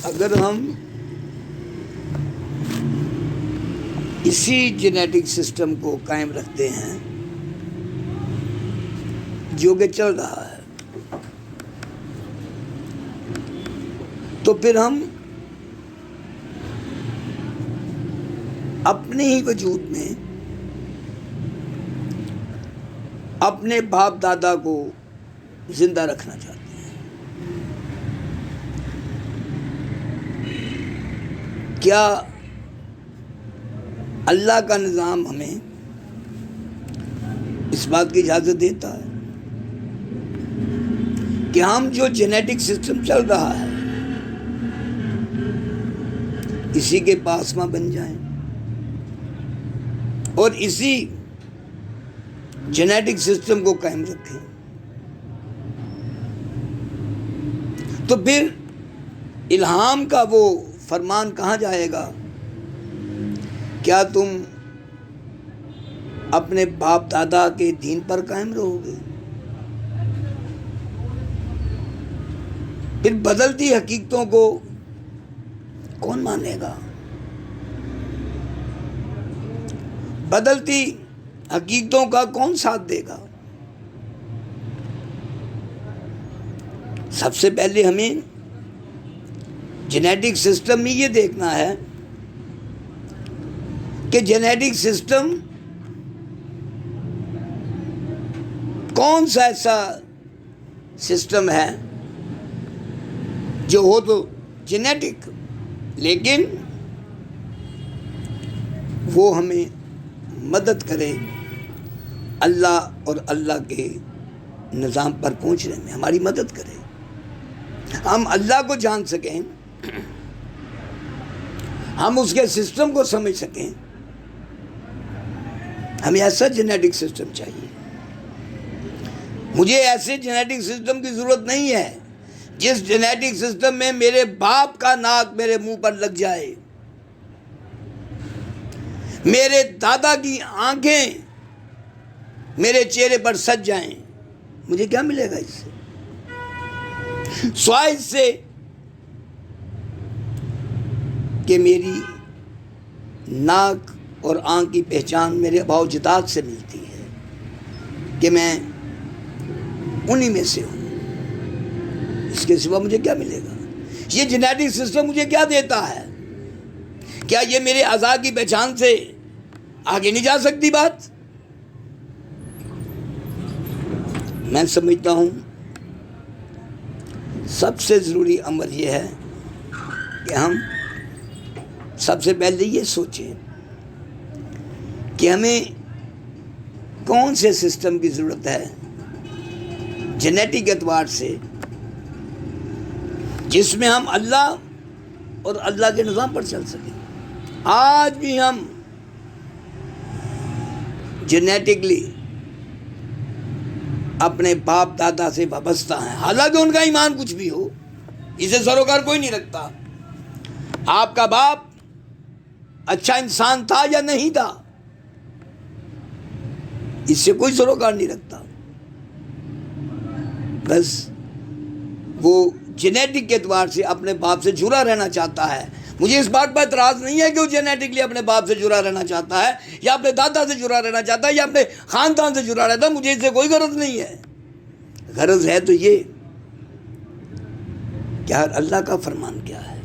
اگر ہم اسی جینیٹک سسٹم کو قائم رکھتے ہیں جو کہ چل رہا ہے، تو پھر ہم اپنے ہی وجود میں اپنے باپ دادا کو زندہ رکھنا چاہتے ہیں۔ کیا اللہ کا نظام ہمیں اس بات کی اجازت دیتا ہے کہ ہم جو جینیٹک سسٹم چل رہا ہے اسی کے پاسماں بن جائیں اور اسی جینیٹک سسٹم کو قائم رکھیں؟ تو پھر الہام کا وہ فرمان کہاں جائے گا؟ کیا تم اپنے باپ دادا کے دین پر قائم رہو گے؟ پھر بدلتی حقیقتوں کو کون مانے گا؟ بدلتی حقیقتوں کا کون ساتھ دے گا؟ سب سے پہلے ہمیں جینیٹک سسٹم میں یہ دیکھنا ہے کہ جینیٹک سسٹم کون سا ایسا سسٹم ہے جو ہو تو جینیٹک، لیکن وہ ہمیں مدد کرے اللہ اور اللہ کے نظام پر پہنچنے میں، ہماری مدد کرے، ہم اللہ کو جان سکیں، ہم اس کے سسٹم کو سمجھ سکیں۔ ہمیں ایسا جینیٹک سسٹم چاہیے۔ مجھے ایسے جینیٹک سسٹم کی ضرورت نہیں ہے جس جینیٹک سسٹم میں میرے باپ کا ناک میرے منہ پر لگ جائے، میرے دادا کی آنکھیں میرے چہرے پر سج جائیں۔ مجھے کیا ملے گا اس سے؟ سوائے اس سے کہ میری ناک اور آنکھ کی پہچان میرے ابا و اجداد سے ملتی ہے کہ میں انہی میں سے ہوں۔ اس کے سوا مجھے کیا ملے گا؟ یہ جینیٹک سسٹم مجھے کیا دیتا ہے؟ کیا یہ میرے اعضاء کی پہچان سے آگے نہیں جا سکتی بات؟ میں سمجھتا ہوں سب سے ضروری امر یہ ہے کہ ہم سب سے پہلے یہ سوچیں کہ ہمیں کون سے سسٹم کی ضرورت ہے جینیٹک اعتبار سے جس میں ہم اللہ اور اللہ کے نظام پر چل سکیں۔ آج بھی ہم جینیٹکلی اپنے باپ دادا سے وابستہ ہیں، حالانکہ ان کا ایمان کچھ بھی ہو، اسے سروکار کوئی نہیں رکھتا۔ آپ کا باپ اچھا انسان تھا یا نہیں تھا، اس سے کوئی سروکار نہیں رکھتا۔ بس وہ جینیٹک کے اعتبار سے اپنے باپ سے جڑا رہنا چاہتا ہے۔ مجھے اس بات پر اعتراض نہیں ہے کہ وہ جینیٹکلی اپنے باپ سے جڑا رہنا چاہتا ہے یا اپنے دادا سے جڑا رہنا چاہتا ہے یا اپنے خاندان سے جڑا رہتا ہے، مجھے اس سے کوئی غرض نہیں ہے۔ غرض ہے تو یہ کہ اللہ کا فرمان کیا ہے۔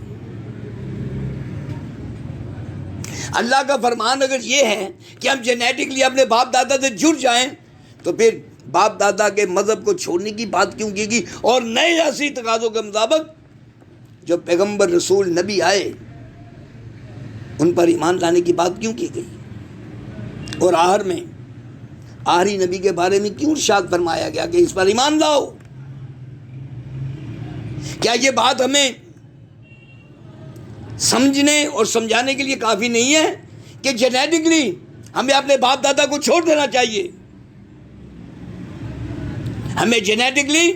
اللہ کا فرمان اگر یہ ہے کہ ہم جینیٹکلی اپنے باپ دادا سے جڑ جائیں تو پھر باپ دادا کے مذہب کو چھوڑنے کی بات کیوں کی گئی اور نئے ایسی تقاضوں کے مطابق جو پیغمبر رسول نبی آئے ان پر ایمان لانے کی بات کیوں کی گئی؟ اور آخر میں آخری نبی کے بارے میں کیوں ارشاد فرمایا گیا کہ اس پر ایمان لاؤ؟ کیا یہ بات ہمیں سمجھنے اور سمجھانے کے لیے کافی نہیں ہے کہ جینیٹکلی ہمیں اپنے باپ دادا کو چھوڑ دینا چاہیے؟ ہمیں جینیٹکلی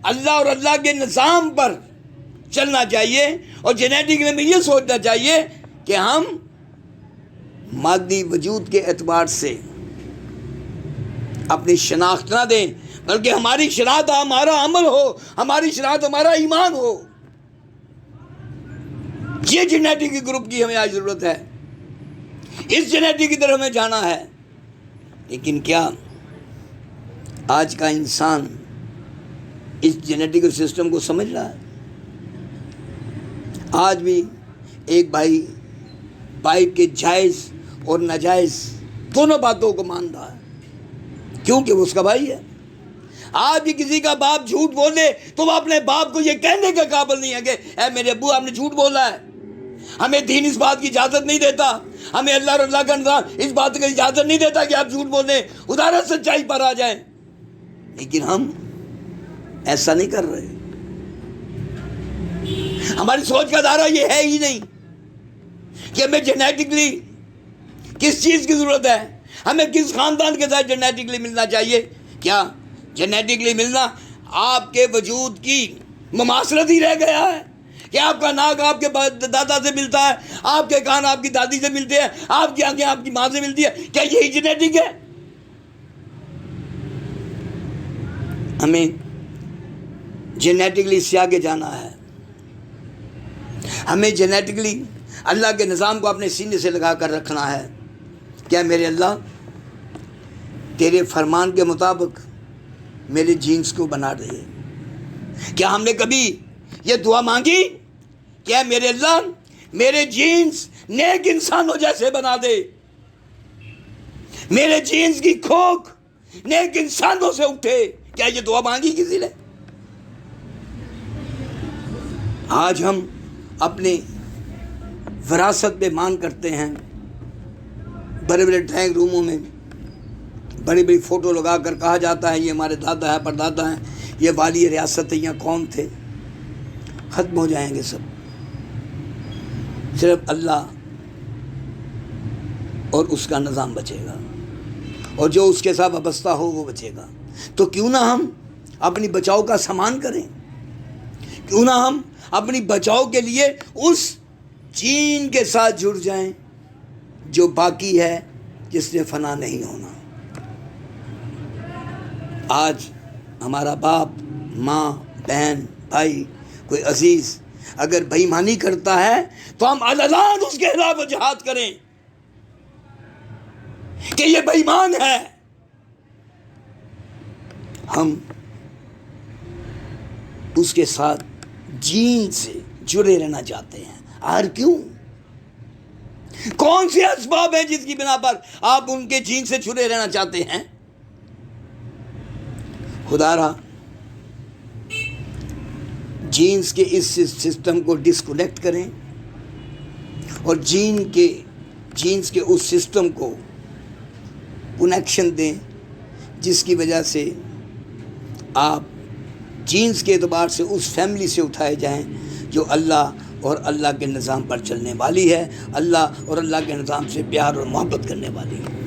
اللہ اور اللہ کے نظام پر چلنا چاہیے اور جینیٹکلی میں یہ سوچنا چاہیے کہ ہم مادی وجود کے اعتبار سے اپنی شناخت نہ دیں، بلکہ ہماری شناخت ہمارا عمل ہو، ہماری شناخت ہمارا ایمان ہو۔ یہ جینیٹک گروپ کی ہمیں آج ضرورت ہے، اس جینیٹک کی طرف ہمیں جانا ہے۔ لیکن کیا آج کا انسان اس جینیٹک سسٹم کو سمجھ رہا ہے؟ آج بھی ایک بھائی کے جائز اور ناجائز دونوں باتوں کو مان رہا ہے، کیونکہ وہ اس کا بھائی ہے۔ آج بھی کسی کا باپ جھوٹ بولے تو وہ اپنے باپ کو یہ کہنے کے قابل نہیں ہے کہ اے میرے ابو آپ نے جھوٹ بولا ہے۔ ہمیں دین اس بات کی اجازت نہیں دیتا، ہمیں اللہ اور اللہ کا نظام اس بات کی اجازت نہیں دیتا کہ آپ جھوٹ بولیں، ادھارت سچائی پر آ جائیں۔ لیکن ہم ایسا نہیں کر رہے، ہماری سوچ کا دائرہ یہ ہے ہی نہیں کہ ہمیں جینیٹکلی کس چیز کی ضرورت ہے، ہمیں کس خاندان کے ساتھ جینیٹکلی ملنا چاہیے۔ کیا جینیٹکلی ملنا آپ کے وجود کی مماثلت ہی رہ گیا ہے کہ آپ کا ناک آپ کے دادا سے ملتا ہے، آپ کے کان آپ کی دادی سے ملتے ہیں، آپ کی آنکھیں آپ کی ماں سے ملتی ہے؟ کیا یہی جینیٹک ہے؟ ہمیں جینیٹکلی اس سے آگے جانا ہے، ہمیں جینیٹکلی اللہ کے نظام کو اپنے سینے سے لگا کر رکھنا ہے۔ کیا میرے اللہ تیرے فرمان کے مطابق میرے جینز کو بنا رہے؟ کیا ہم نے کبھی یہ دعا مانگی کہ اے میرے اللہ میرے جینز نیک انسانوں جیسے بنا دے، میرے جینز کی کھوک نیک انسانوں سے اٹھے؟ کیا یہ دعا مانگی کسی نے؟ آج ہم اپنے وراثت پہ مان کرتے ہیں، بڑے بڑے ڈرائنگ روموں میں بڑی بڑی فوٹو لگا کر کہا جاتا ہے یہ ہمارے دادا ہے پردادا ہیں، یہ والی ریاست ہے، یا کون تھے؟ ختم ہو جائیں گے سب، صرف اللہ اور اس کا نظام بچے گا، اور جو اس کے ساتھ وابستہ ہو وہ بچے گا۔ تو کیوں نہ ہم اپنی بچاؤ کا سامان کریں، کیوں نہ ہم اپنی بچاؤ کے لیے اس جین کے ساتھ جڑ جائیں جو باقی ہے، جس نے فنا نہیں ہونا۔ آج ہمارا باپ، ماں، بہن، بھائی، کوئی عزیز اگر بے ایمانی کرتا ہے تو ہم علناً اس کے خلاف جہاد کریں کہ یہ بے ایمان ہے۔ ہم اس کے ساتھ جین سے جڑے رہنا چاہتے ہیں۔ اور کیوں؟ کون سے اسباب ہیں جس کی بنا پر آپ ان کے جین سے جڑے رہنا چاہتے ہیں؟ خدا را جینز کے اس سسٹم کو ڈسکنیکٹ کریں اور جینز کے اس سسٹم کو کنیکشن دیں جس کی وجہ سے آپ جینز کے اعتبار سے اس فیملی سے اٹھائے جائیں جو اللہ اور اللہ کے نظام پر چلنے والی ہے، اللہ اور اللہ کے نظام سے پیار اور محبت کرنے والی ہے۔